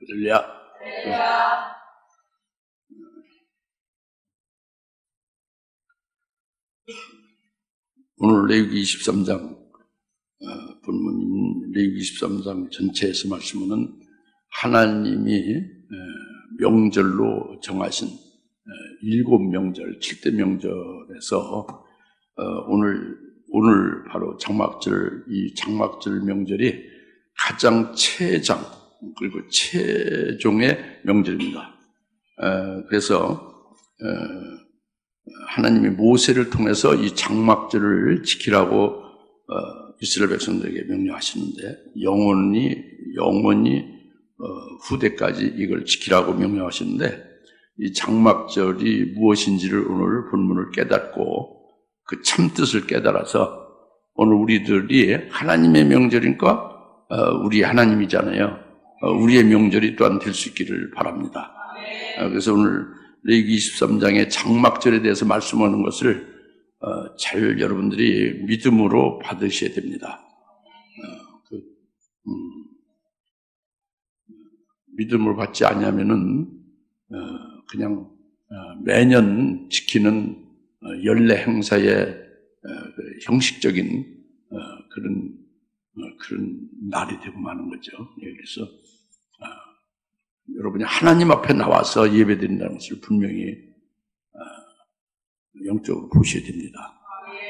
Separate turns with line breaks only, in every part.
할렐루야. 오늘 레위기 23장 본문인 레위기 23장 전체에서 말씀은 하나님이 명절로 정하신 7명절, 7대 명절에서 오늘 바로 장막절, 이 장막절 명절이 가장 최장 그리고 최종의 명절입니다. 그래서 하나님이 모세를 통해서 이 장막절을 지키라고 이스라엘 백성들에게 명령하시는데 영원히 후대까지 이걸 지키라고 명령하시는데 이 장막절이 무엇인지를 오늘 본문을 깨닫고 그 참뜻을 깨달아서 오늘 우리들이 하나님의 명절이니까 우리 하나님이잖아요. 우리의 명절이 또한 될 수 있기를 바랍니다. 그래서 오늘 레위기 23장의 장막절에 대해서 말씀하는 것을 잘 여러분들이 믿음으로 받으셔야 됩니다. 믿음을 받지 않으면은 그냥 매년 지키는 연례 행사의 형식적인 그런 날이 되고 마는 거죠. 그래서 여러분이 하나님 앞에 나와서 예배드린다는 것을 분명히 영적으로 보셔야 됩니다.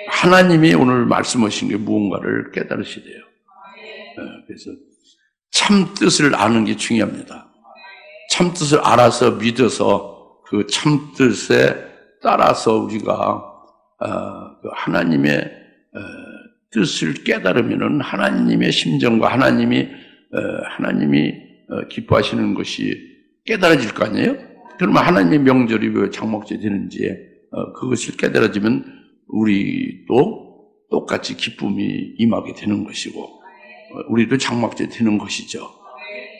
하나님이 오늘 말씀하신 게 무언가를 깨달으셔야 돼요. 그래서 참 뜻을 아는 게 중요합니다. 참 뜻을 알아서 믿어서 그 참 뜻에 따라서 우리가 하나님의 뜻을 깨달으면은 하나님의 심정과 하나님이 기뻐하시는 것이 깨달아질 거 아니에요? 그러면 하나님의 명절이 왜 장막절이 되는지 그것을 깨달아지면 우리도 똑같이 기쁨이 임하게 되는 것이고 우리도 장막절이 되는 것이죠.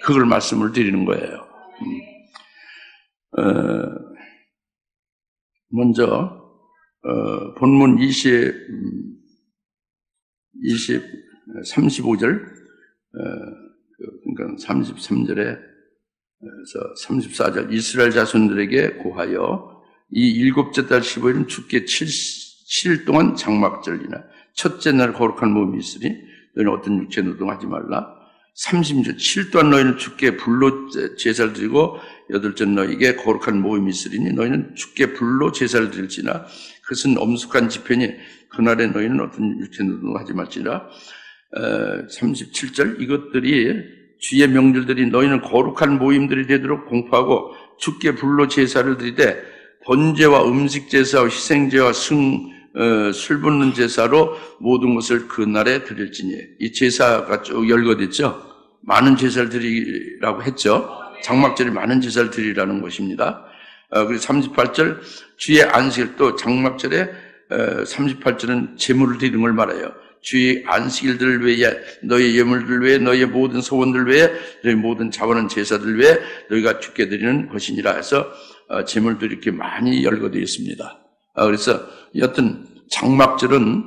그걸 말씀을 드리는 거예요. 먼저 본문 35절 그러니까 33절에서 34절 이스라엘 자손들에게 고하여 이 7째 달 15일은 주께 7일 동안 장막절이나 첫째 날 거룩한 모임이 있으니 너희는 어떤 육체 노동하지 말라. 30절 7일 동안 너희는 주께 불로 제사를 드리고 8째 너희에게 거룩한 모임이 있으리니 너희는 주께 불로 제사를 드릴지나 그것은 엄숙한 집회니 그날에 너희는 어떤 육체 노동을 하지 말지라. 37절 이것들이 주의 명절들이 너희는 거룩한 모임들이 되도록 공포하고 주께 불로 제사를 드리되 번제와 음식 제사와 희생제와 술 붓는 제사로 모든 것을 그날에 드릴지니 이 제사가 쭉 열거됐죠. 많은 제사를 드리라고 했죠. 장막절에 많은 제사를 드리라는 것입니다. 그리고 38절 주의 안식일 또 장막절에 38절은 제물을 드리는 걸 말해요. 주의 안식일들 외에 너희 예물들 외에 너희의 모든 소원들 외에 너희 모든 자원한 제사들 외에 너희가 주께 드리는 것이니라 해서 제물들이 이렇게 많이 열거되어 있습니다. 그래서 여튼 장막절은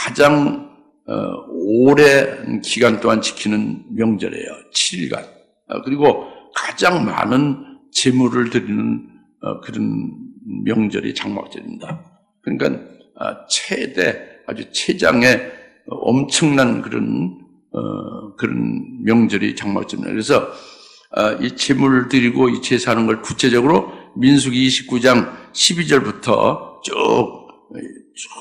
가장 오랜 기간 동안 지키는 명절이에요. 7일간. 그리고 가장 많은 제물을 드리는 그런 명절이 장막절입니다. 그러니까 아주 최장의 엄청난 그런 명절이 장막절입니다. 그래서 이 제물을 드리고 이 제사하는 걸 구체적으로 민수기 29장 12절부터 쭉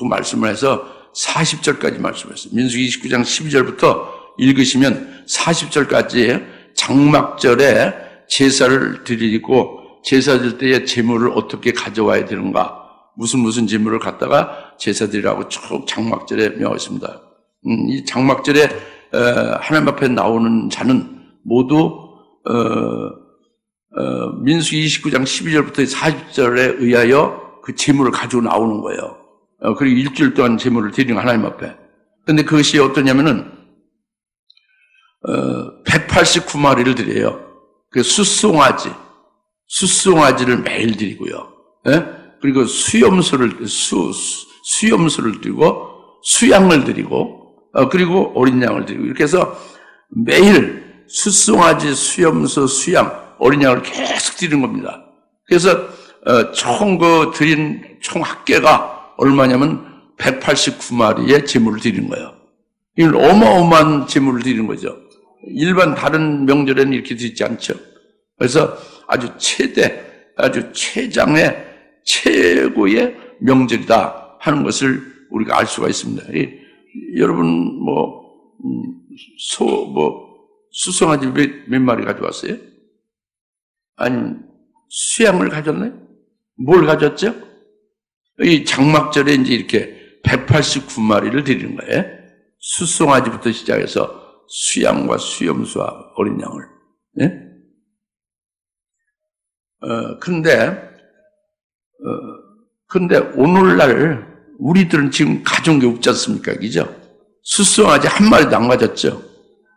말씀을 해서 40절까지 말씀했어요. 민수기 29장 12절부터 읽으시면 40절까지 장막절에 제사를 드리고 제사 드릴 때에 제물을 어떻게 가져와야 되는가, 무슨 제물을 갖다가 제사 드리라고 쭉 장막절에 명했습니다. 이 장막절에 하나님 앞에 나오는 자는 모두 민수기 29장 12절부터 40절에 의하여 그 제물을 가지고 나오는 거예요. 그리고 일주일 동안 제물을 드리는 하나님 앞에. 근데 그것이 어떠냐면은 189마리를 드려요. 그 수송아지를 매일 드리고요. 예? 그리고 수염소를 드리고 수양을 드리고 그리고 어린 양을 드리고 이렇게 해서 매일 숫송아지, 수염소, 수양, 어린 양을 계속 드리는 겁니다. 그래서 총 드린 총 합계가 얼마냐면 189마리의 제물을 드리는 거예요. 이건 어마어마한 제물을 드리는 거죠. 일반 다른 명절에는 이렇게 드리지 않죠. 그래서 아주 아주 최장의 최고의 명절이다 하는 것을 우리가 알 수가 있습니다. 여러분 수송아지 몇 마리 가져왔어요? 아니 수양을 가졌나요? 뭘 가졌죠? 이 장막절에 이제 이렇게 189마리를 드리는 거예요. 수송아지부터 시작해서 수양과 수염수와 어린 양을. 예? 근데 오늘날 우리들은 지금 가져온 게 없지 않습니까? 그죠? 수송아지 한 마리도 안 가졌죠?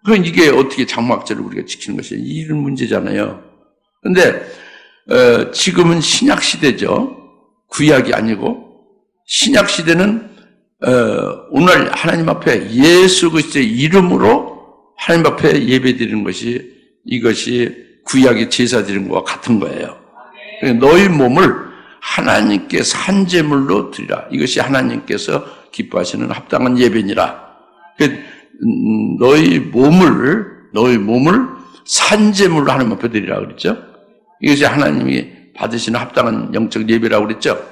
그럼 이게 어떻게 장막절을 우리가 지키는 것이에요? 이런 문제잖아요. 근데, 지금은 신약시대죠. 구약이 아니고, 신약시대는, 오늘 하나님 앞에 예수 그리스도의 이름으로 하나님 앞에 예배 드리는 것이, 이것이 구약의 제사 드리는 것과 같은 거예요. 너희 몸을 하나님께 산제물로 드리라. 이것이 하나님께서 기뻐하시는 합당한 예배니라. 너희 몸을 산제물로 하나님 앞에 드리라 그랬죠. 이것이 하나님이 받으시는 합당한 영적 예배라고 그랬죠.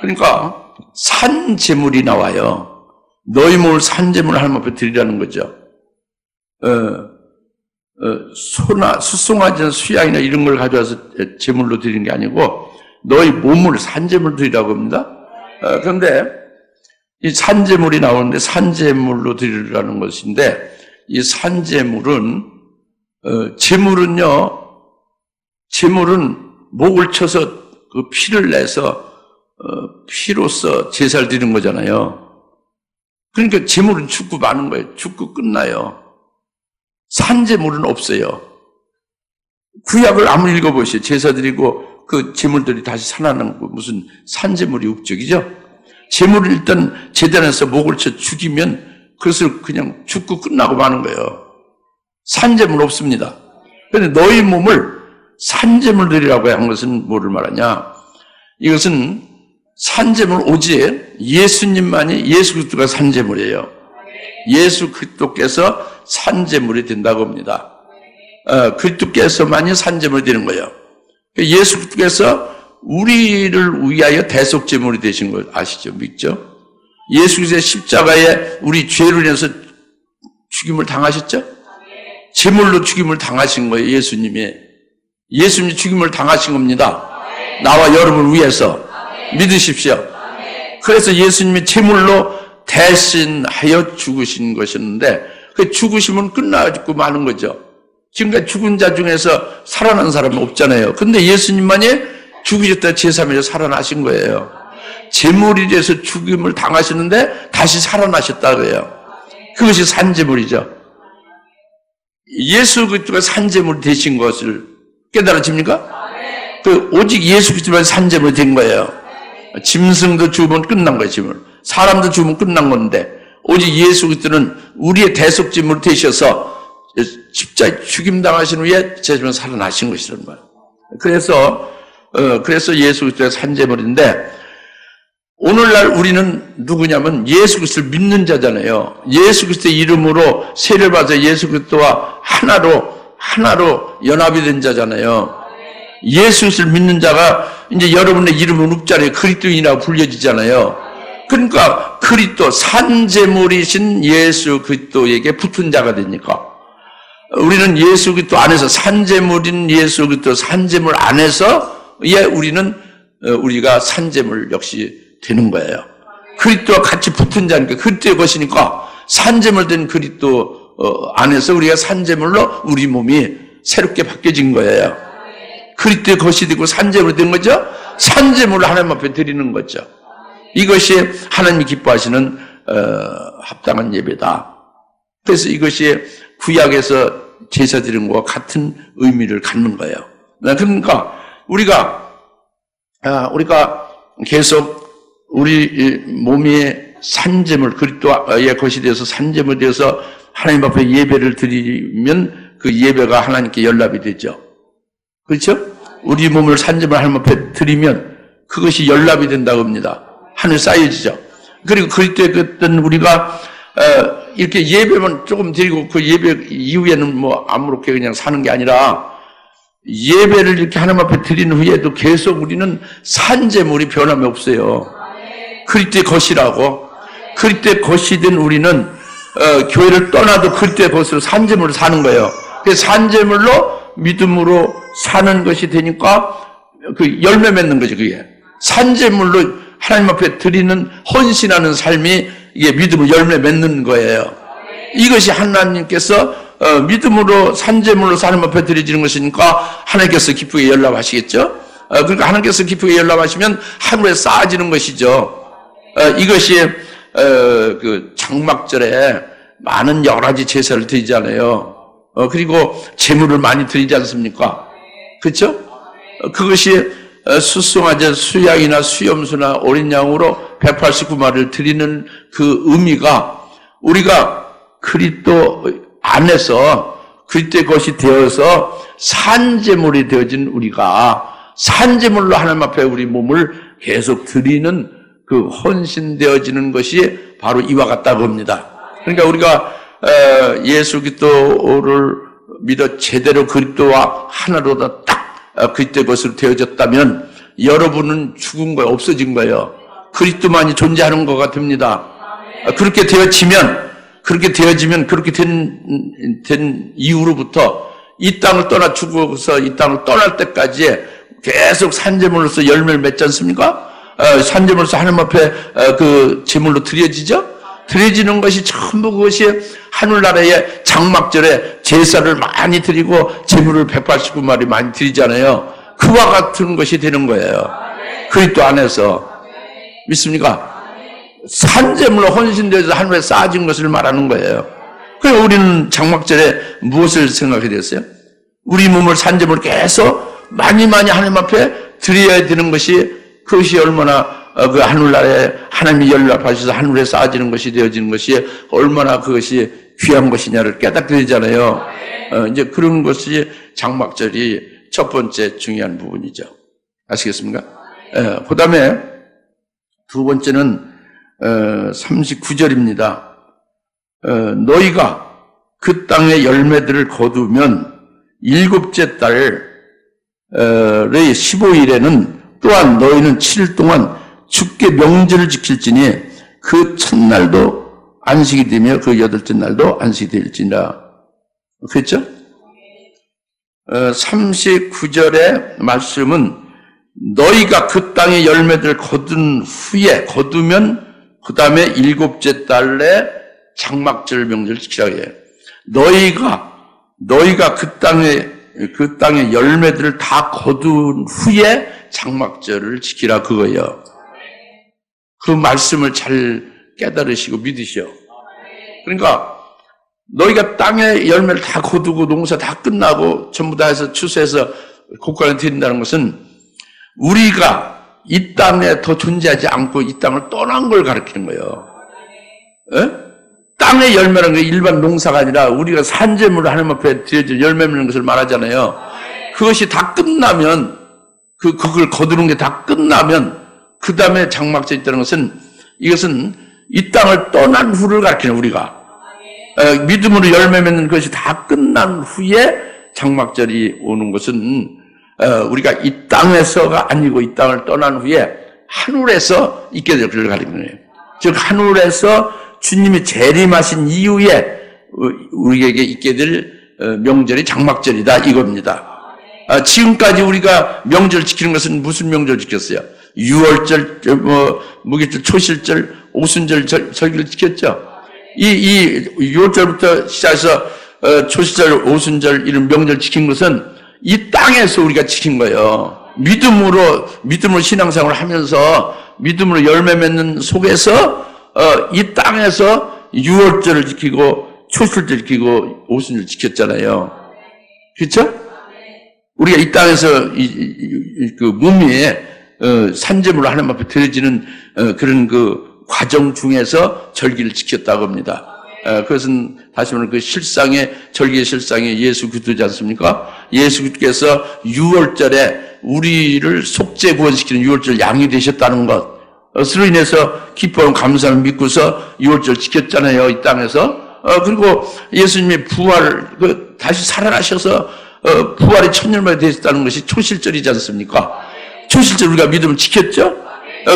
그러니까 산제물이 나와요. 너희 몸을 산제물로 하나님 앞에 드리라는 거죠. 소나 수송아지나 수양이나 이런 걸 가져와서 제물로 드리는 게 아니고 너희 몸을 산제물로 드리라고 합니다. 그런데 이 산제물이 나오는데 산제물로 드리라는 것인데 이 산제물은 제물은 목을 쳐서 그 피를 내서 피로써 제사를 드리는 거잖아요. 그러니까 제물은 죽고 마는 거예요. 죽고 끝나요. 산제물은 없어요. 구약을 아무리 읽어보시오. 제사 드리고 그 제물들이 다시 살아나는 거 무슨 산제물이 없죠. 제물을 일단 제단에서 목을 쳐 죽이면 그것을 그냥 죽고 끝나고 마는 거예요. 산제물 없습니다. 그런데 너희 몸을 산제물 드리라고 한 것은 뭐를 말하냐? 이것은 산제물 오직 예수님만이 예수 그리스도가 산제물이에요. 예수 그리스도께서 산제물이 된다고 합니다. 그리스도께서만이 산제물이 되는 거예요. 예수 그리스도께서 우리를 위하여 대속제물이 되신 걸 아시죠? 믿죠? 예수 그리스도의 십자가에 우리 죄를 인해서 죽임을 당하셨죠? 제물로 죽임을 당하신 거예요. 예수님이 죽임을 당하신 겁니다. 나와 여러분을 위해서 믿으십시오. 그래서 예수님이 제물로 대신하여 죽으신 것이었는데 그 죽으시면 끝나고 마는 거죠. 지금까지 죽은 자 중에서 살아난 사람은 없잖아요. 근데 예수님만이 죽으셨다 제3일에 살아나신 거예요. 제물이 돼서 죽임을 당하시는데 다시 살아나셨다 그래요. 그것이 산제물이죠. 예수 그리스도가 산제물이 되신 것을 깨달아집니까? 그 오직 예수 그리스도만 산제물이 된 거예요. 짐승도 죽으면 끝난 거예요. 짐을. 사람도 죽으면 끝난 건데 오직 예수 그리스도는 우리의 대속제물이 되셔서 십자가에 죽임당하신 후에 제자면 살아나신 것이라는 거예요. 그래서 예수 그리스도의 산제물인데 오늘날 우리는 누구냐면 예수 그리스도를 믿는 자잖아요. 예수 그리스도의 이름으로 세례를 받아 예수 그리스도와 하나로 연합이 된 자잖아요. 예수 그리스도를 믿는 자가 이제 여러분의 이름은 읍자리에 그리스도인이라고 불려지잖아요. 그러니까 그리스도 산제물이신 예수 그리스도에게 붙은 자가 되니까 우리는 예수 그리스도 안에서 산제물인 예수 그리스도 산제물 안에서 우리가 산제물 역시 되는 거예요. 그리스도와 같이 붙은 자니까 그리스도의 것이니까 산제물 된 그리스도 안에서 우리가 산제물로 우리 몸이 새롭게 바뀌어진 거예요. 그리스도의 것이 되고 산제물이 된 거죠. 산제물을 하나님 앞에 드리는 거죠. 이것이 하나님이 기뻐하시는 합당한 예배다. 그래서 이것이 구약에서 제사 드리는 것과 같은 의미를 갖는 거예요. 그러니까 우리가 계속 우리 몸이 산제물 그리스도의 것이 되어서 산제물이 되어서 하나님 앞에 예배를 드리면 그 예배가 하나님께 연락이 되죠. 그렇죠? 우리 몸을 산제물 하나님 앞에 드리면 그것이 연락이 된다고 합니다. 하늘 쌓여지죠. 그리고 그때 그땐 우리가 이렇게 예배만 조금 드리고 그 예배 이후에는 뭐 아무렇게 그냥 사는 게 아니라 예배를 이렇게 하나님 앞에 드린 후에도 계속 우리는 산제물이 변함이 없어요. 그리스도의 것이라고. 그리스도의 것이 된 우리는 교회를 떠나도 그리스도의 것으로 산제물을 사는 거예요. 그 산제물로 믿음으로 사는 것이 되니까 그 열매 맺는 거죠. 그게 산제물로 하나님 앞에 드리는 헌신하는 삶이 이게 믿음으로 열매 맺는 거예요. 이것이 하나님께서 믿음으로 산제물로 하나님 앞에 드려지는 것이니까 하나님께서 기쁘게 연락하시겠죠. 그러니까 하나님께서 기쁘게 연락하시면 하늘에 쌓아지는 것이죠. 이것이 그 장막절에 많은 여러 가지 제사를 드리잖아요. 그리고 제물을 많이 드리지 않습니까? 그렇죠? 그것이 수송아지, 수양이나 수염수나 어린 양으로 189마리를 드리는 그 의미가 우리가 그리스도 안에서 그리스도의 것이 되어서 산제물이 되어진 우리가 산제물로 하나님 앞에 우리 몸을 계속 드리는 그 헌신되어지는 것이 바로 이와 같다고 합니다. 그러니까 우리가 예수 그리스도를 믿어 제대로 그리스도와 하나로 딱 그리스도의 것으로 되어졌다면 여러분은 죽은 거예요. 없어진 거예요. 그리스도만이 존재하는 것가 됩니다. 그렇게 되어지면 그렇게 된 이후로부터 이 땅을 떠나 죽어서 이 땅을 떠날 때까지 계속 산제물로서 열매를 맺지 않습니까? 산제물로서 하나님 앞에 그 제물로 드려지죠? 드려지는 것이 전부 그것이 하늘나라의 장막절에 제사를 많이 드리고 제물을 189마리 많이 드리잖아요. 그와 같은 것이 되는 거예요. 그리스도 안에서. 믿습니까? 산제물로 헌신되어서 하늘에 쌓아진 것을 말하는 거예요. 그래서 우리는 장막절에 무엇을 생각하게 됐어요? 우리 몸을 산제물로 계속 많이 하나님 앞에 드려야 되는 것이 그것이 얼마나 그 하늘나라에 하나님이 연락하셔서 하늘에 쌓아지는 것이 되어지는 것이 얼마나 그것이 귀한 것이냐를 깨닫게 되잖아요. 이제 그런 것이 장막절이 첫 번째 중요한 부분이죠. 아시겠습니까? 그 다음에 두 번째는 39절입니다. 너희가 그 땅의 열매들을 거두면 일곱째 달의 15일에는 또한 너희는 7일 동안 주께 명절을 지킬지니 그 첫날도 안식이 되며 그 여덟째 날도 안식이 될지니라. 그렇죠? 39절의 말씀은 너희가 그 땅의 열매들을 거두면 그 다음에 일곱째 달에 장막절 명절을 지키라고 해요. 너희가 그 땅의 열매들을 다 거둔 후에 장막절을 지키라 그거예요. 그 말씀을 잘 깨달으시고 믿으시오. 그러니까 너희가 땅의 열매를 다 거두고 농사 다 끝나고 전부 다 해서 추수해서 곡간에 드린다는 것은 우리가 이 땅에 더 존재하지 않고 이 땅을 떠난 걸 가리키는 거예요. 땅의 열매라는 게 일반 농사가 아니라 우리가 산제물을 하나님 앞에 드려져 열매 맺는 것을 말하잖아요. 그것이 다 끝나면 그걸 거두는 게 다 끝나면 그 다음에 장막절이 있다는 것은 이것은 이 땅을 떠난 후를 가리키는 우리가 믿음으로 열매 맺는 것이 다 끝난 후에 장막절이 오는 것은 우리가 이 땅에서가 아니고 이 땅을 떠난 후에 하늘에서 있게 될 것을 가리키는 거예요. 즉 하늘에서 주님이 재림하신 이후에 우리에게 있게 될 명절이 장막절이다 이겁니다. 지금까지 우리가 명절 지키는 것은 무슨 명절 지켰어요? 유월절, 무교절, 초실절, 오순절 절기를 지켰죠. 이 유월절부터 시작해서 초실절, 오순절 이런 명절 지킨 것은 이 땅에서 우리가 지킨 거예요. 믿음으로 신앙생활을 하면서 믿음으로 열매 맺는 속에서 이 땅에서 유월절을 지키고 초실절 지키고 오순절 지켰잖아요. 그렇죠? 우리가 이 땅에서 그 몸이 산제물로 하나님 앞에 드려지는 그런 그 과정 중에서 절기를 지켰다고 합니다. 그것은 다시 말하면 그 실상의, 절기의 실상의 예수 그리스도지 않습니까? 예수 그리스도께서 6월절에 우리를 속죄 구원시키는 6월절 양이 되셨다는 것으로 인해서 기뻐하고 감사를 믿고서 6월절 지켰잖아요, 이 땅에서. 그리고 예수님의 부활, 다시 살아나셔서 부활이 천년만에 되셨다는 것이 초실절이지 않습니까? 초실절 우리가 믿음을 지켰죠?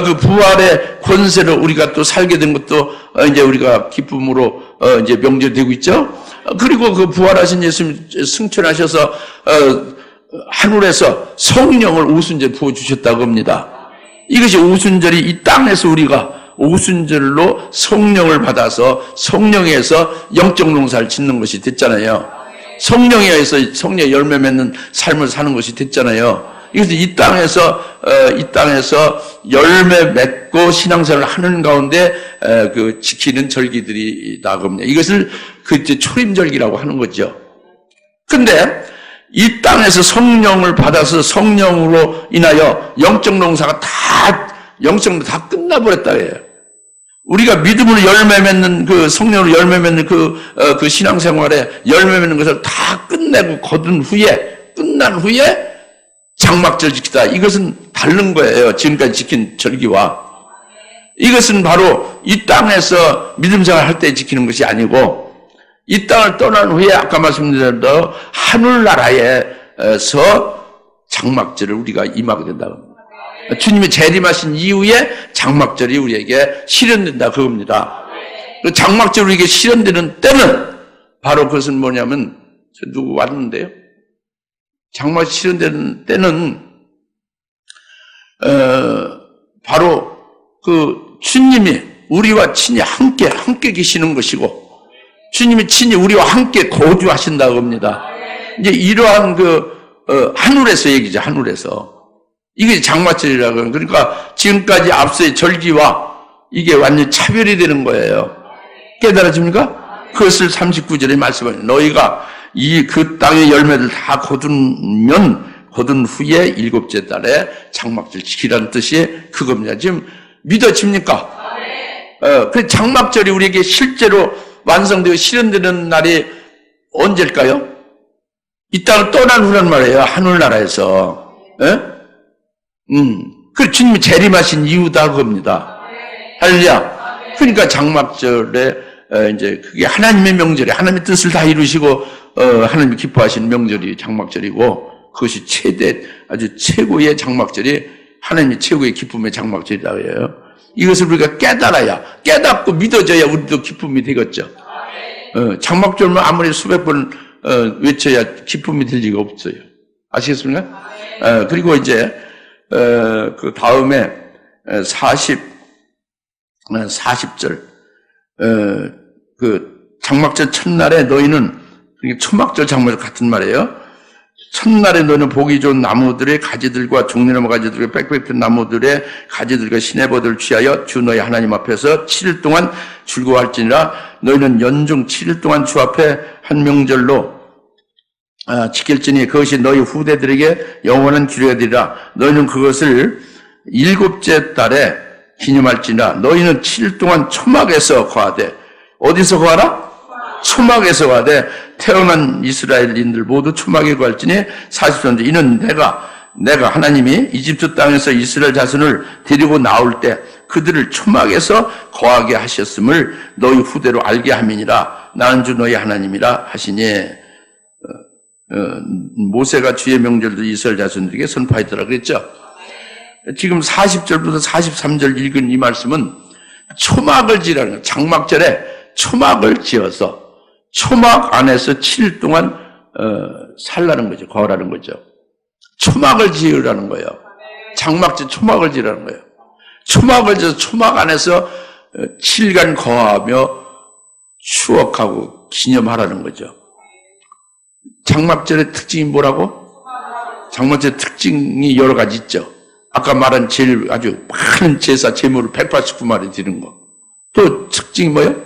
그 부활의 권세로 우리가 또 살게 된 것도 이제 우리가 기쁨으로 이제 명절되고 있죠. 그리고 그 부활하신 예수님 승천하셔서 하늘에서 성령을 오순절에 부어 주셨다고 합니다. 이것이 오순절이 이 땅에서 우리가 오순절로 성령을 받아서 성령에서 영적 농사를 짓는 것이 됐잖아요. 성령에 의해서 성령의 열매 맺는 삶을 사는 것이 됐잖아요. 이것이 이 땅에서 열매 맺고 신앙생활을 하는 가운데 그 지키는 절기들이다 겁니다. 이것을 그 초림절기라고 하는 거죠. 근데 이 땅에서 성령을 받아서 성령으로 인하여 영적 농사가 다 끝나버렸다 해요. 우리가 믿음으로 열매 맺는 그 성령으로 열매 맺는 그 신앙생활에 열매 맺는 것을 다 끝내고 끝난 후에 장막절 지키다. 이것은 다른 거예요. 지금까지 지킨 절기와. 이것은 바로 이 땅에서 믿음 생활 할 때 지키는 것이 아니고 이 땅을 떠난 후에 아까 말씀드린 대로 하늘나라에서 장막절을 우리가 임하게 된다고 합니다. 주님이 재림하신 이후에 장막절이 우리에게 실현된다 그겁니다. 그 장막절이 우리에게 실현되는 때는 바로 그것은 뭐냐면 누구 왔는데요. 장막절이 실현되는 때는 바로 그 주님이 우리와 친히 함께 계시는 것이고 주님이 친히 우리와 함께 거주하신다고 합니다. 이제 이러한 하늘에서 얘기죠. 하늘에서. 이게 장막절이라고 하는 그러니까 지금까지 앞서의 절기와 이게 완전히 차별이 되는 거예요. 깨달아집니까? 그것을 39절에 말씀하는 너희가 그 땅의 열매를 다 거둔 후에 일곱째 달에 장막절 지키라는 뜻이 그겁니다. 지금 믿어집니까? 그 장막절이 우리에게 실제로 완성되고 실현되는 날이 언제일까요? 이 땅을 떠난 후란 말이에요. 하늘나라에서. 그 주님이 재림하신 이유다 그겁니다. 할렐루야. 그러니까 장막절에 이제 그게 하나님의 명절이 하나님의 뜻을 다 이루시고 하나님이 기뻐하시는 명절이 장막절이고 그것이 아주 최고의 장막절이 하나님이 최고의 기쁨의 장막절이라고 해요. 이것을 우리가 깨닫고 믿어져야 우리도 기쁨이 되겠죠. 장막절만 아무리 수백 번 외쳐야 기쁨이 될 리가 없어요. 아시겠습니까? 그리고 이제 그 다음에 40절 그 장막절 첫날에 너희는 초막절 장막절 같은 말이에요. 첫날에 너희는 보기 좋은 나무들의 가지들과 종려나무 가지들과 빽빽한 나무들의 가지들과 시내버들을 취하여 주 너희 하나님 앞에서 7일 동안 즐거워할지니라. 너희는 연중 7일 동안 주 앞에 한 명절로 지킬지니 그것이 너희 후대들에게 영원한 기록이 되리라. 너희는 그것을 일곱째 달에 기념할지니라. 너희는 7일 동안 초막에서 거하되 어디서 거하라? 초막에서 거하되 태어난 이스라엘인들 모두 초막에 거할지니 40년 이는 내가 하나님이 이집트 땅에서 이스라엘 자손을 데리고 나올 때 그들을 초막에서 거하게 하셨음을 너희 후대로 알게 함이니라. 나는 주 너희 하나님이라 하시니 모세가 주의 명절도 이스라엘 자손들에게 선포하였더라 그랬죠. 지금 40절부터 43절 읽은 이 말씀은 초막을 지라는 거예요. 장막절에 초막을 지어서 초막 안에서 7일 동안 살라는 거죠. 거하라는 거죠. 초막을 지으라는 거예요. 장막절 초막을 지으라는 거예요. 초막을 지어서 초막 안에서 7일간 거하며 추억하고 기념하라는 거죠. 장막절의 특징이 뭐라고? 장막절의 특징이 여러 가지 있죠. 아까 말한 제일 아주 많은 제사 제물을 189마리 드리는 거. 또 특징이 뭐예요?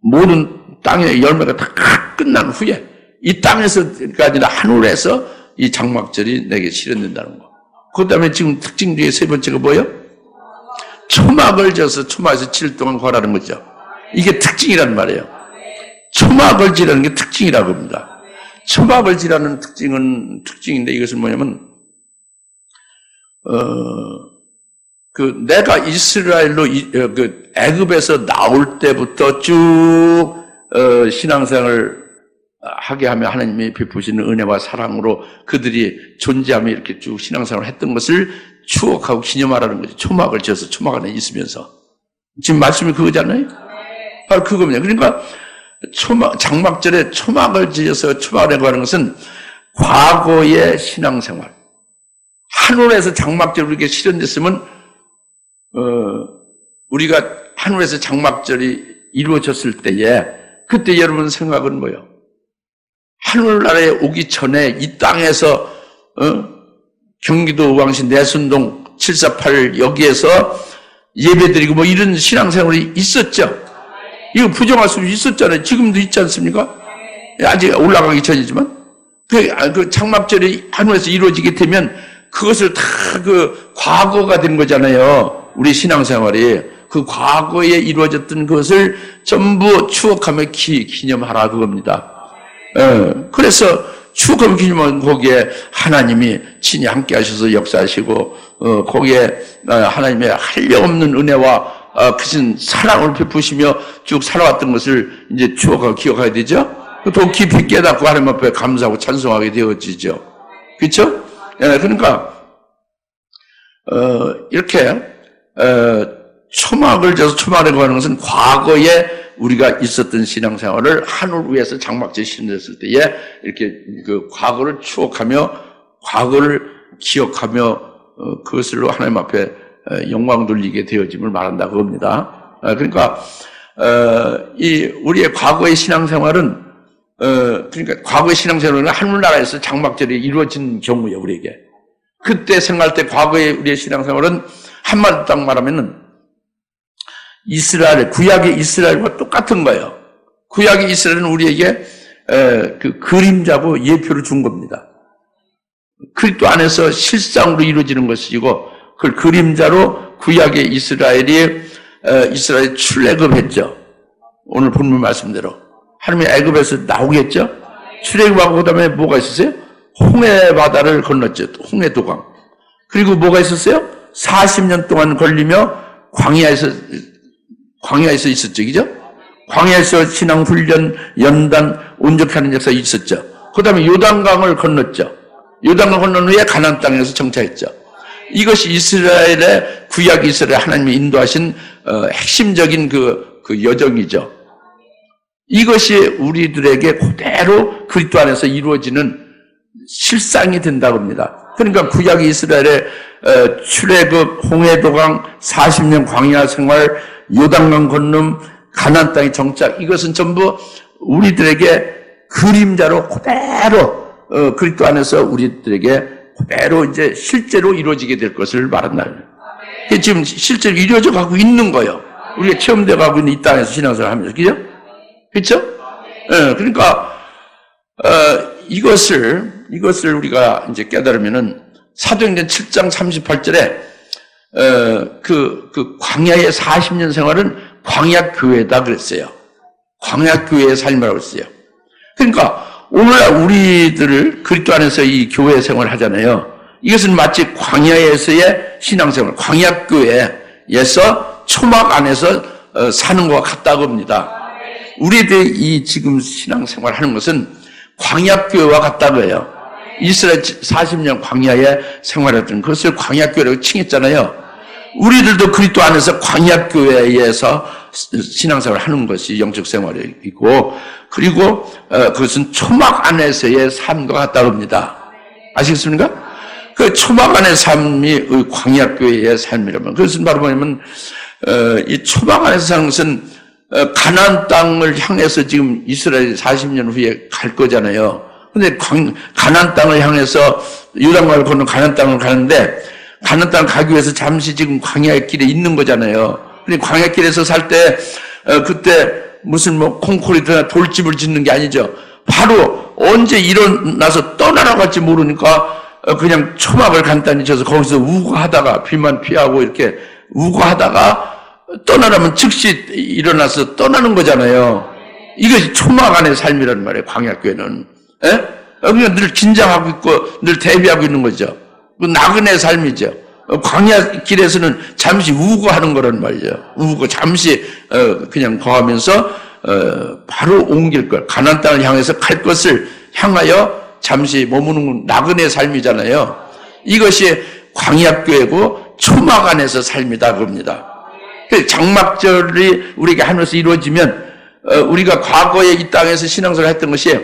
모든 땅의 열매가 다 끝난 후에 이 땅에서가 아니라 하늘에서 이 장막절이 내게 실현된다는 거. 그 다음에 지금 특징 중에 세 번째가 뭐예요? 초막을 져서 초막에서 7일 동안 거하라는 거죠. 이게 특징이란 말이에요. 초막을 지라는 게 특징이라고 합니다. 초막을 지라는 특징인데 이것은 뭐냐면, 내가 이스라엘로, 애굽에서 나올 때부터 쭉, 신앙생활을 하게 하며 하나님이 베푸시는 은혜와 사랑으로 그들이 존재하며 이렇게 쭉 신앙생활을 했던 것을 추억하고 기념하라는 거죠. 초막을 지어서 초막 안에 있으면서. 지금 말씀이 그거잖아요? 바로 그겁니다. 그러니까 장막절에 초막을 지어서 초막을 하고 하는 것은 과거의 신앙생활. 하늘에서 장막절이 이렇게 실현됐으면, 우리가 하늘에서 장막절이 이루어졌을 때에, 그때 여러분 생각은 뭐예요? 하늘나라에 오기 전에 이 땅에서, 경기도 의왕시 내순동 748 여기에서 예배드리고 뭐 이런 신앙생활이 있었죠. 이거 부정할 수 있었잖아요. 지금도 있지 않습니까? 아직 올라가기 전이지만. 그 장막절이 하늘에서 이루어지게 되면 그것을 다 과거가 된 거잖아요. 우리 신앙생활이. 그 과거에 이루어졌던 것을 전부 추억하며 기념하라 그겁니다. 그래서 추억하며 기념하면 거기에 하나님이 친히 함께 하셔서 역사하시고, 거기에 하나님의 한량없는 은혜와 크신 사랑을 베푸시며 쭉 살아왔던 것을 이제 추억하고 기억해야 되죠? 더 깊이 깨닫고 하나님 앞에 감사하고 찬송하게 되어지죠. 그렇죠? 그러니까 이렇게 초막을 져서 초막을 하는 것은 과거에 우리가 있었던 신앙생활을 하늘 위에서 장막절 신었을 때에 이렇게 그 과거를 추억하며 과거를 기억하며 그것으로 하나님 앞에 영광 돌리게 되어짐을 말한다 그겁니다. 그러니까 우리의 과거의 신앙생활은 그러니까 과거의 신앙생활은 하늘나라에서 장막절이 이루어진 경우예요 우리에게. 그때 생각할 때 과거의 우리의 신앙생활은 한마디로 딱 말하면은 이스라엘, 구약의 이스라엘과 똑같은 거예요. 구약의 이스라엘은 우리에게 그 그림자고 예표를 준 겁니다. 그리스도 안에서 실상으로 이루어지는 것이고 그 그림자로 구약의 이스라엘이 이스라엘 출애굽했죠. 오늘 본문 말씀대로 하나님이 애굽에서 나오겠죠. 출애굽하고 그다음에 뭐가 있었어요? 홍해 바다를 건넜죠. 홍해 도강. 그리고 뭐가 있었어요? 40년 동안 걸리며 광야에서 있었죠. 그죠? 광야에서 신앙훈련, 연단, 온전하는 역사 있었죠. 그 다음에 요단강을 건넜죠. 요단강 건넌 후에 가나안 땅에서 정착했죠. 이것이 이스라엘의 구약 이스라엘 하나님이 인도하신 핵심적인 그 여정이죠. 이것이 우리들에게 그대로 그리스도 안에서 이루어지는 실상이 된다고 합니다. 그러니까 구약 이스라엘의 출애굽, 홍해도강, 40년 광야 생활, 요단강 건넌, 가나안 땅의 정착, 이것은 전부 우리들에게 그림자로 그대로 그리스도 안에서 우리들에게 그대로 이제 실제로 이루어지게 될 것을 말한다. 지금 실제로 이루어져 가고 있는 거예요. 우리가 체험되어 가고 있는 이 땅에서 신앙생활을 하면서. 그죠? 그렇죠? 그러니까 이것을 우리가 이제 깨달으면은 사도행전 7장 38절에 그 광야의 40년 생활은 광야교회다 그랬어요. 광야교회의 삶이라고 했어요. 그러니까 오늘날 우리들을 그리스도 안에서 이 교회 생활을 하잖아요. 이것은 마치 광야에서의 신앙생활, 광야교회에서 초막 안에서 사는 것과 같다고 합니다. 우리들이 이 지금 신앙생활 하는 것은 광야교회와 같다고 해요. 이스라엘 40년 광야에 생활했던 그것을 광야교회라고 칭했잖아요. 우리들도 그리스도 안에서 광야교회에서 신앙생활을 하는 것이 영적 생활이고, 그리고 그것은 초막 안에서의 삶과 같다고 합니다. 아시겠습니까? 그 초막 안의 삶이 광야교회의 삶이라면, 그것은 바로 뭐냐면 이 초막 안에서 사는 것은 가나안 땅을 향해서 지금 이스라엘이 40년 후에 갈 거잖아요. 근데 가나안 땅을 향해서 요단강을 건너 가나안 땅을 가는데, 가나안 땅을 가기 위해서 잠시 지금 광야의 길에 있는 거잖아요. 근데 광야길에서 살 때 그때 무슨 뭐 콘크리트나 돌집을 짓는 게 아니죠. 바로 언제 일어나서 떠나라고 할지 모르니까 그냥 초막을 간단히 쳐서 거기서 우거하다가 비만 피하고 이렇게 우거하다가 떠나라면 즉시 일어나서 떠나는 거잖아요. 이것이 초막 안의 삶이란 말이에요. 광야교회는. 예? 그러니까 늘 긴장하고 있고 늘 대비하고 있는 거죠. 그 나그네 삶이죠. 광야 길에서는 잠시 우거하는 거란 말이죠. 우거 잠시 그냥 거하면서 바로 옮길 걸, 가나안 땅을 향해서 갈 것을 향하여 잠시 머무는 나그네 삶이잖아요. 이것이 광야교회고 초막 안에서 삶이다 그럽니다. 장막절이 우리에게 하면서 이루어지면 우리가 과거에 이 땅에서 신앙생활을 했던 것이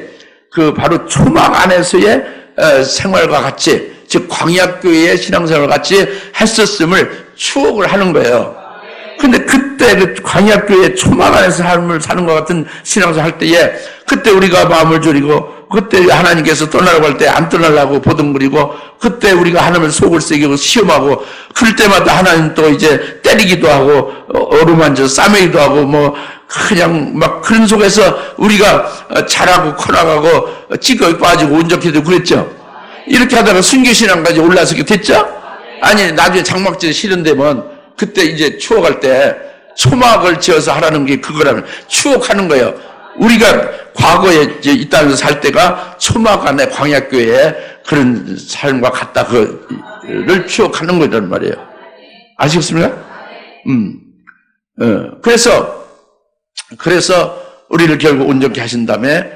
그 바로 초막 안에서의 생활과 같이, 즉 광야교회의 신앙생활 같이 했었음을 추억을 하는 거예요. 근데 그때 그 광야교회 초막 안에서 삶을 사는 것 같은 신앙생활 할 때에 그때 우리가 마음을 졸이고 그때 하나님께서 떠나라고 할 때 안 떠나려고 보듬거리고 그때 우리가 하나님을 속을 새기고 시험하고 그럴 때마다 하나님 또 이제 때리기도 하고 어루만져 싸매기도 하고 뭐 그냥 막 그런 속에서 우리가 자라고 커나가고 찌꺼기 빠지고 온전히도 그랬죠. 이렇게 하다가 순교신앙까지 올라서게 됐죠. 아니 나중에 장막절이 실현되면 그때 이제 추억할 때 초막을 지어서 하라는 게 그거라면 추억하는 거예요. 우리가 과거에 이제 이 땅에서 살 때가 초막 안에 광야교회의 그런 삶과 같다 그를 추억하는 거란 말이에요. 아시겠습니까? 그래서 우리를 결국 온전케 하신 다음에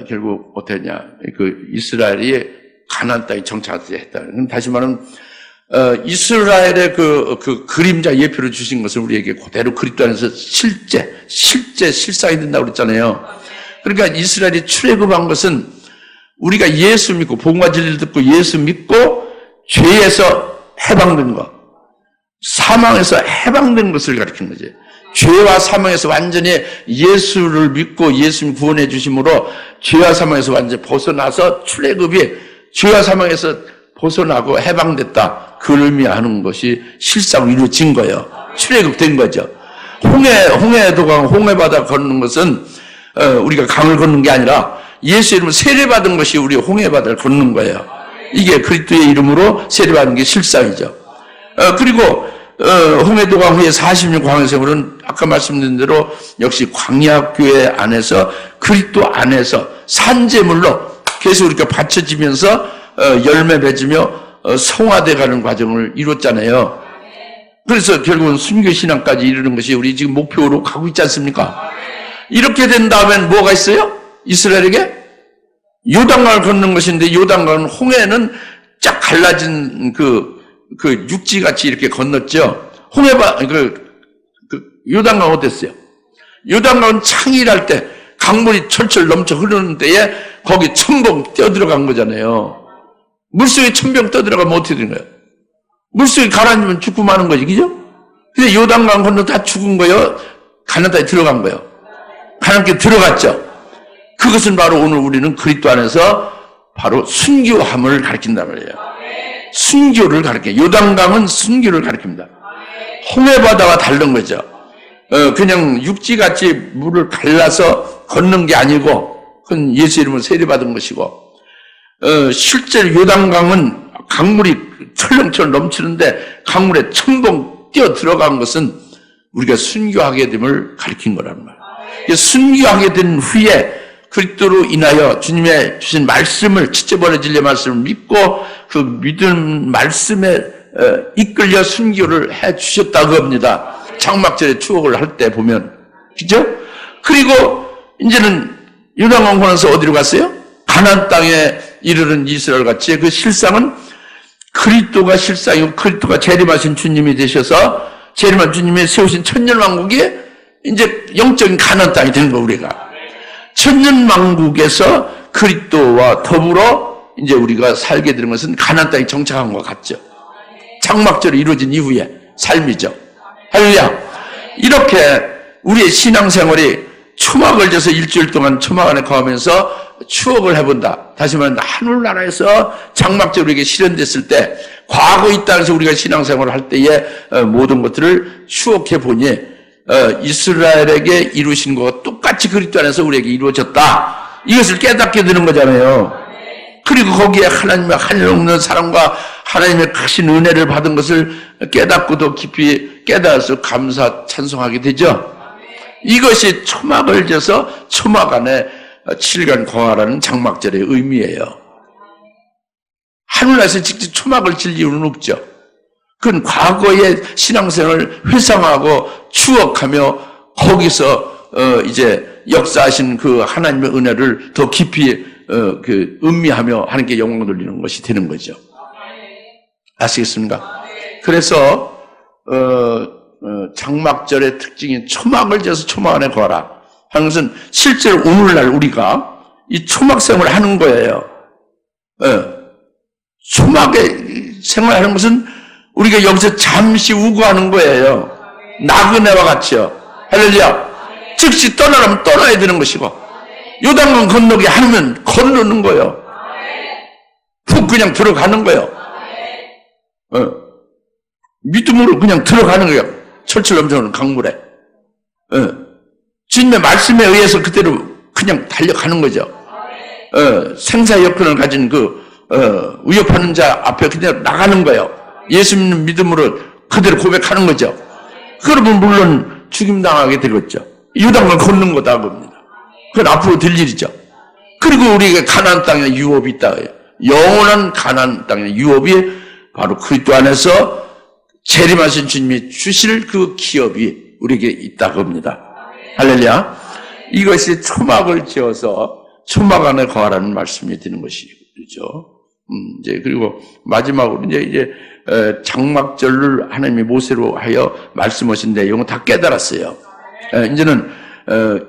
결국 어땠냐? 그 이스라엘이 가나안 땅에 정착하게 했다는. 다시 말하면 이스라엘의 그 그림자 예표를 주신 것을 우리에게 그대로 그리스도 안에서 실상이 된다고 그랬잖아요. 그러니까 이스라엘이 출애굽한 것은 우리가 예수 믿고 복음과 진리를 듣고 예수 믿고 죄에서 해방된 것, 사망에서 해방된 것을 가리키는 거지. 죄와 사망에서 완전히 예수를 믿고 예수님 구원해 주심으로 죄와 사망에서 완전히 벗어나서 출애굽이 죄와 사망에서 벗어나고 해방됐다. 그걸 의미하는 것이 실상으로 이루어진 거예요. 출애굽된 거죠. 홍해도강, 홍해바다 걷는 것은 우리가 강을 걷는 게 아니라 예수 이름으로 세례받은 것이 우리 홍해바다를 걷는 거예요. 이게 그리스도의 이름으로 세례받은 게 실상이죠. 그리고 홍해도강 후에 40년 광야생활은 아까 말씀드린 대로 역시 광야교회 안에서 그리스도 안에서 산재물로 계속 우리가 받쳐지면서 열매 맺으며 성화돼가는 과정을 이뤘잖아요. 그래서 결국은 순교신앙까지 이루는 것이 우리 지금 목표로 가고 있지 않습니까? 이렇게 된 다음엔 뭐가 있어요? 이스라엘에게 요단강을 걷는 것인데 요단강은 홍해는 쫙 갈라진 그 육지같이 이렇게 건넜죠. 요단강 어땠어요? 요단강은 창일할 때 강물이 철철 넘쳐 흐르는 때에 거기 첨벙 뛰어들어간 거잖아요. 물속에 첨벙 떠들어가면 어떻게 되는 거예요? 물속에 가라앉으면 죽고 마는 거지, 그죠? 근데 요단강 건너 다 죽은 거예요? 가나안 땅에 들어간 거예요. 가나안에 들어갔죠. 그것은 바로 오늘 우리는 그리스도 안에서 바로 순교함을 가르친단 말이에요. 순교를 가르쳐요. 요단강은 순교를 가르칩니다. 홍해바다와 다른 거죠. 그냥 육지같이 물을 갈라서 걷는 게 아니고 그건 예수 이름으로 세례받은 것이고 실제로 요단강은 강물이 철렁철렁 넘치는데 강물에 첨벙 뛰어 들어간 것은 우리가 순교하게 됨을 가리킨 거란 말이에요. 순교하게 된 후에 그리스도로 인하여 주님의 주신 말씀을 지체버려 진리의 말씀을 믿고 그 믿음 말씀에 이끌려 순교를 해 주셨다고 합니다. 장막절의 추억을 할 때 보면, 그죠? 그리고 이제는 요단강 건너서 어디로 갔어요? 가나안 땅에 이르는 이스라엘 같이 그 실상은 그리스도가 실상이고 그리스도가 재림하신 주님이 되셔서 재림한 주님이 세우신 천년왕국이 이제 영적인 가나안 땅이 되는 거 우리가. 천년왕국에서 그리스도와 더불어 이제 우리가 살게 되는 것은 가나안 땅에 정착한 것 같죠. 장막절이 이루어진 이후의 삶이죠. 할렐루야. 이렇게 우리의 신앙생활이 초막을 져서 일주일 동안 초막 안에 거하면서 추억을 해본다. 다시 말하면 하늘나라에서 장막절이 우리에게 실현됐을 때 과거 이 땅에서 우리가 신앙생활을 할 때의 모든 것들을 추억해 보니 이스라엘에게 이루신 것과 똑같이 그리스도 안에서 우리에게 이루어졌다. 이것을 깨닫게 되는 거잖아요. 그리고 거기에 하나님의 한없는 사랑과 하나님의 크신 은혜를 받은 것을 깨닫고 더 깊이 깨달아서 감사 찬송하게 되죠. 이것이 초막을 져서 초막 안에 7간 거하라는 장막절의 의미예요. 하늘나라에서 직접 초막을 질 이유는 없죠. 그건 과거의 신앙생활을 회상하고 추억하며 거기서 이제 역사하신 그 하나님의 은혜를 더 깊이 그 음미하며 하나님께 영광 돌리는 것이 되는 거죠. 아시겠습니까? 그래서 장막절의 특징인 초막을 져서 초막 안에 거하라 하는 것은 실제로 오늘날 우리가 이 초막 생활을 하는 거예요. 초막에 생활하는 것은 우리가 여기서 잠시 우고하는 거예요. 나그네와 같이요. 할렐루야. 즉시 떠나라면 떠나야 되는 것이고, 요단강 건너게 하면 건너는 거예요. 푹 그냥 들어가는 거예요. 믿음으로 그냥 들어가는 거예요. 철철 넘쳐오는 강물에. 주님의 말씀에 의해서 그대로 그냥 달려가는 거죠. 생사 여건을 가진 위협하는 자 앞에 그냥 나가는 거예요. 예수 믿는 믿음으로 그대로 고백하는 거죠. 그러면 물론 죽임당하게 되겠죠. 요단강을 걷는 거다 겁니다. 그건 앞으로 될 일이죠. 그리고 우리에게 가나안 땅에 유업이 있다. 영원한 가나안 땅의 유업이 바로 그리스도 안에서 재림하신 주님이 주실 그 기업이 우리에게 있다 겁니다. 할렐루야. 이것이 초막을 지어서 초막 안에 거하라는 말씀이 되는 것이죠. 이제 그리고 마지막으로 이제 장막절을 하나님이 모세로 하여 말씀하신 내용은 다 깨달았어요. 이제는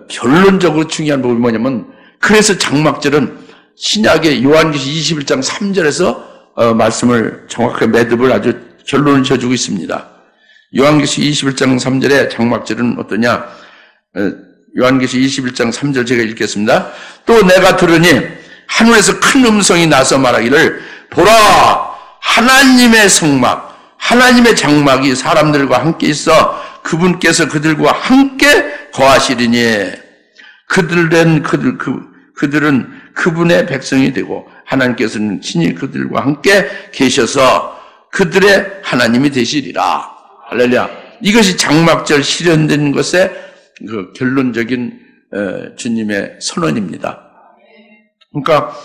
결론적으로 중요한 부분이 뭐냐면, 그래서 장막절은 신약의 요한계시 21장 3절에서 말씀을 정확하게 매듭을 아주 결론을 지어주고 있습니다. 요한계시 21장 3절에 장막절은 어떠냐? 요한계시 21장 3절 제가 읽겠습니다. 또 내가 들으니 하늘에서 큰 음성이 나서 말하기를, 보라, 하나님의 성막, 하나님의 장막이 사람들과 함께 있어 그분께서 그들과 함께 거하시리니 그들은 그분의 백성이 되고 하나님께서는 친히 그들과 함께 계셔서 그들의 하나님이 되시리라. 할렐루야. 이것이 장막절 실현된 것의 그 결론적인 주님의 선언입니다. 그러니까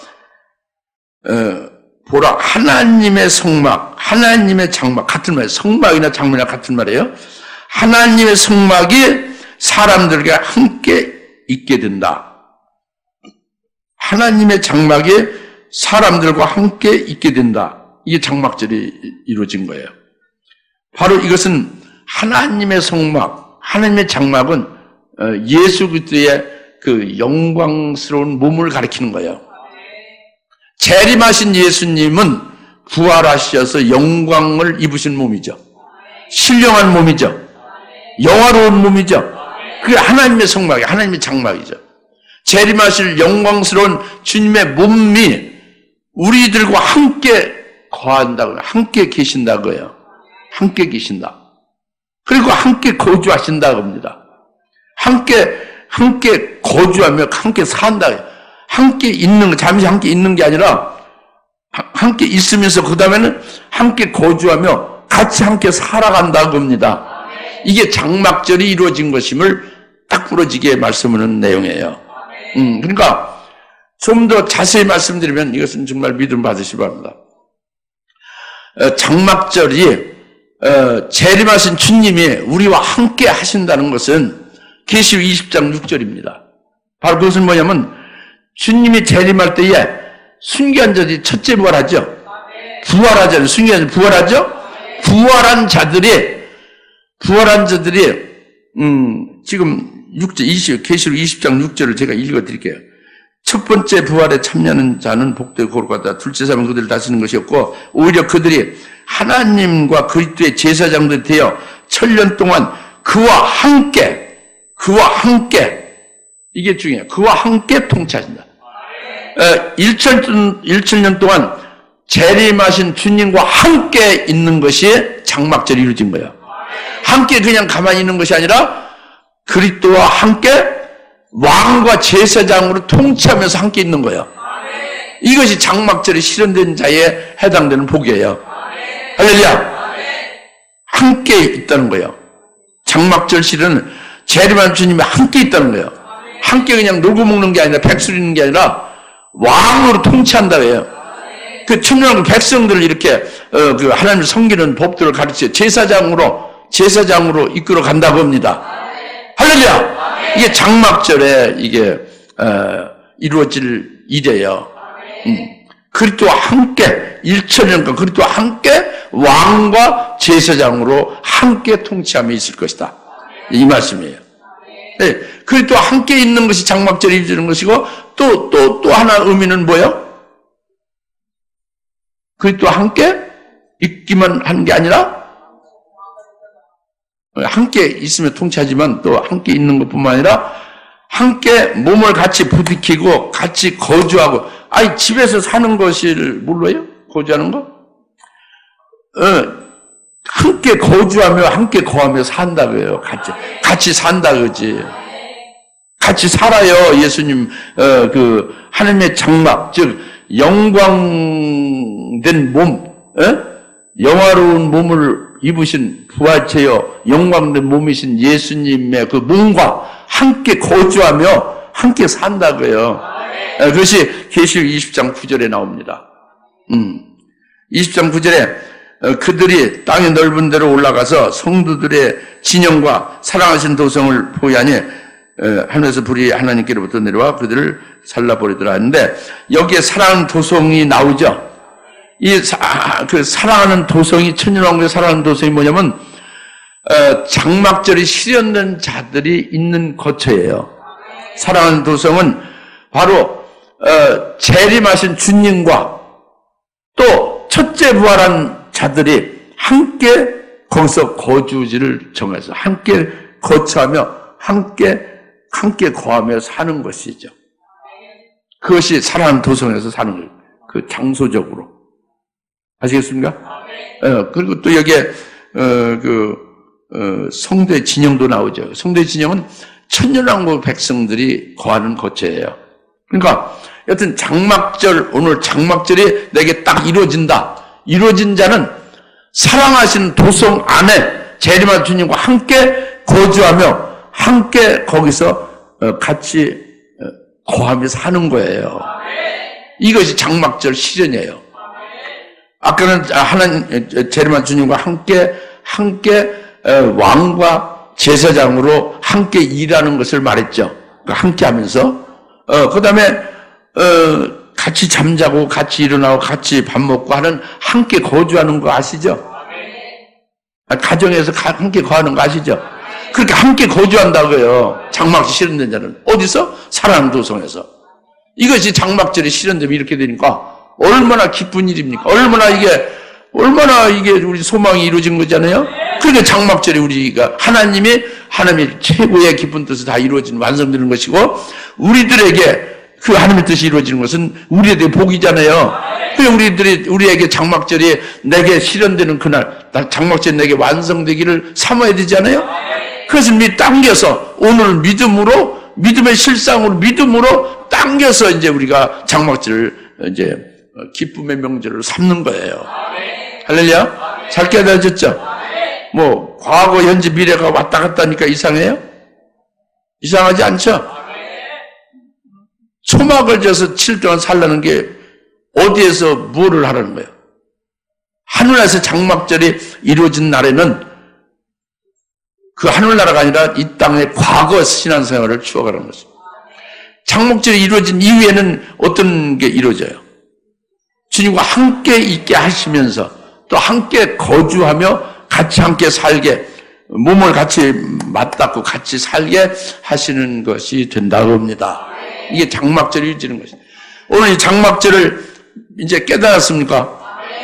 보라, 하나님의 성막, 하나님의 장막, 같은 말이에요. 성막이나 장막이나 같은 말이에요. 하나님의 성막이 사람들과 함께 있게 된다. 하나님의 장막이 사람들과 함께 있게 된다. 이게 장막절이 이루어진 거예요. 바로 이것은 하나님의 성막, 하나님의 장막은 예수 그리스도의 그 영광스러운 몸을 가리키는 거예요. 재림하신 예수님은 부활하셔서 영광을 입으신 몸이죠. 신령한 몸이죠. 영화로운 몸이죠. 그게 하나님의 성막이, 하나님의 장막이죠. 재림하실 영광스러운 주님의 몸이 우리들과 함께 거한다고요. 함께 계신다고요. 함께 계신다. 그리고 함께 거주하신다고 합니다. 함께 거주하며 함께 산다. 함께 있는 거, 잠시 함께 있는 게 아니라 함께 있으면서 그 다음에는 함께 거주하며 같이 함께 살아간다고 합니다. 이게 장막절이 이루어진 것임을 딱 부러지게 말씀하는 내용이에요. 그러니까 좀 더 자세히 말씀드리면 이것은 정말 믿음 받으시기 바랍니다. 장막절이 재림하신 주님이 우리와 함께 하신다는 것은 계시록 20장 6절입니다. 바로 그것은 뭐냐면 주님이 재림할 때에 순교한 자들이 첫째 부활하죠. 부활하잖아요. 순교한 자들이 부활하죠. 부활한 자들이 지금 6절, 계시록 20장 6절을 제가 읽어드릴게요. 첫 번째 부활에 참여하는 자는 복되고 거룩하다. 둘째 사람은 그들을 다스리는 것이었고, 오히려 그들이 하나님과 그리스도의 제사장들이 되어 1000년 동안 그와 함께 이게 중요해요. 그와 함께 통치하신다. 1000년 동안 재림하신 주님과 함께 있는 것이 장막절이 이루어진 거예요. 함께 그냥 가만히 있는 것이 아니라 그리스도와 함께 왕과 제사장으로 통치하면서 함께 있는 거예요. 이것이 장막절이 실현된 자에 해당되는 복이에요. 할렐루야. 함께 있다는 거예요. 장막절 실현은 재림한 주님이 함께 있다는 거예요. 함께 그냥 놀고 먹는 게 아니라 백수리 있는 게 아니라 왕으로 통치한다 해요. 그 천년왕국 백성들을 이렇게 그 하나님을 섬기는 법들을 가르쳐 제사장으로 이끌어 간다고 합니다. 할렐루야. 이게 장막절에 이게 이루어질 일이에요. 그리스도와 함께 1천년간 그리스도와 함께 왕과 제사장으로 함께 통치함에 있을 것이다. 이 말씀이에요. 네, 그리스도와 함께 있는 것이 장막절이 이루어지는 것이고 또 하나 의미는 뭐예요? 그리스도와 함께 있기만 하는 게 아니라 함께 있으면 통치하지만 또 함께 있는 것뿐만 아니라 함께 몸을 같이 부딪히고 같이 거주하고. 아니 집에서 사는 것을 몰라요? 거주하는 거? 함께 거주하며 함께 거하며 산다고요. 같이 산다 그러지. 같이 살아요. 예수님 그 하나님의 장막, 즉 영광된 몸, 영화로운 몸을 입으신 부활체여 영광된 몸이신 예수님의 그 몸과 함께 거주하며 함께 산다고요. 그것이 계시록 20장 9절에 나옵니다. 20장 9절에 그들이 땅의 넓은 데로 올라가서 성도들의 진영과 사랑하신 도성을 포위하니 하늘에서 불이 하나님께로부터 내려와 그들을 살라버리더라 하는데, 여기에 사랑하는 도성이 나오죠. 그 사랑하는 도성이, 천년왕국의 사랑하는 도성이 뭐냐면 장막절이 실현된 자들이 있는 거처예요. 사랑하는 도성은 바로 재림하신 주님과 또 첫째 부활한 자들이 함께 거기서 거주지를 정해서 함께 거처하며 함께 거하며 사는 것이죠. 그것이 사랑하는 도성에서 사는 거예요. 그 장소적으로. 아시겠습니까? 그리고 또 여기에 성대 진영도 나오죠. 성대 진영은 천년왕국 백성들이 거하는 거처예요. 그러니까 여튼 장막절, 오늘 장막절이 내게 딱 이루어진다. 이루어진 자는 사랑하시는 도성 안에 재림한 주님과 함께 거주하며 함께 거기서 같이 거하며 사는 거예요. 이것이 장막절 실현이에요. 아까는 하나님 재림한 주님과 함께 왕과 제사장으로 함께 일하는 것을 말했죠. 함께 하면서 그다음에 같이 잠자고 같이 일어나고 같이 밥 먹고 하는 함께 거주하는 거 아시죠? 가정에서 함께 거하는 거 아시죠? 그렇게 함께 거주한다고요. 장막절이 실현된 자는 어디서? 사랑하는 도성에서. 이것이 장막절이 실현되면 이렇게 되니까 얼마나 기쁜 일입니까? 얼마나 이게 우리 소망이 이루어진 거잖아요. 그러니까 장막절이 우리가 하나님의 최고의 기쁜 뜻이 다 이루어지는, 완성되는 것이고, 우리들에게 그 하나님의 뜻이 이루어지는 것은 우리에게 복이잖아요. 그래서 우리에게 장막절이 내게 실현되는 그날, 장막절이 내게 완성되기를 삼아야 되잖아요. 그래서 당겨서 오늘 믿음의 실상으로 믿음으로 당겨서 이제 우리가 장막절을 이제 기쁨의 명절을 삼는 거예요. 할렐루야. 잘 깨달아졌죠? 뭐 과거, 현재, 미래가 왔다 갔다 하니까 이상해요? 이상하지 않죠? 초막을 져서 7일 동안 살라는 게 어디에서 뭐를 하라는 거예요? 하늘에서 장막절이 이루어진 날에는 그 하늘나라가 아니라 이 땅의 과거 신앙생활을 추억하라는 것입니다. 장막절이 이루어진 이후에는 어떤 게 이루어져요? 주님과 함께 있게 하시면서 또 함께 거주하며 같이 함께 살게, 몸을 같이 맞닿고 같이 살게 하시는 것이 된다고 합니다. 이게 장막절이 이루어지는 것입니다. 오늘 이 장막절을 이제 깨달았습니까?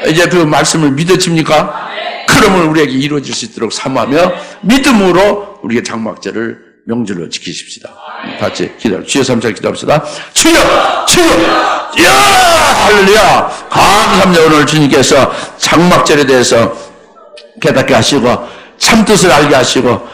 이제 그 말씀을 믿어집니까? 그러면 우리에게 이루어질 수 있도록 삼하며 믿음으로 우리의 장막절을 명절로 지키십시다. 같이 주여 삼창 기도합시다. 주여! 야! 할렐루야! 감사합니다. 오늘 주님께서 장막절에 대해서 깨닫게 하시고 참뜻을 알게 하시고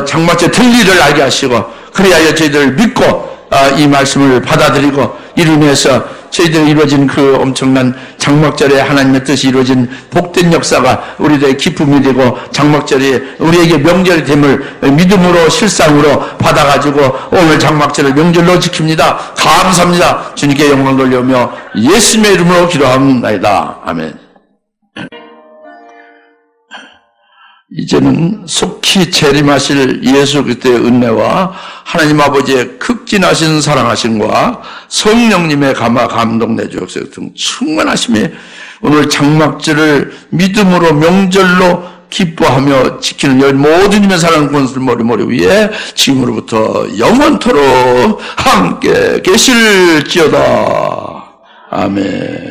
장막절 진리를 알게 하시고, 그래야 저희들 믿고 이 말씀을 받아들이고 이를 위해서 저희들이 이루어진 그 엄청난 장막절에 하나님의 뜻이 이루어진 복된 역사가 우리들의 기쁨이 되고 장막절이 우리에게 명절이 됨을 믿음으로 실상으로 받아가지고 오늘 장막절을 명절로 지킵니다. 감사합니다. 주님께 영광 돌려오며 예수님의 이름으로 기도합니다. 아멘. 이제는 속히 재림하실 예수 그리스도의 은혜와 하나님 아버지의 극진하신 사랑하심과 성령님의 감화 감동 내주 역사 등 충만하심이 오늘 장막절을 믿음으로 명절로 기뻐하며 지키는 모든 님의 사랑하는 권수들 머리 위에 지금으로부터 영원토록 함께 계실지어다. 아멘.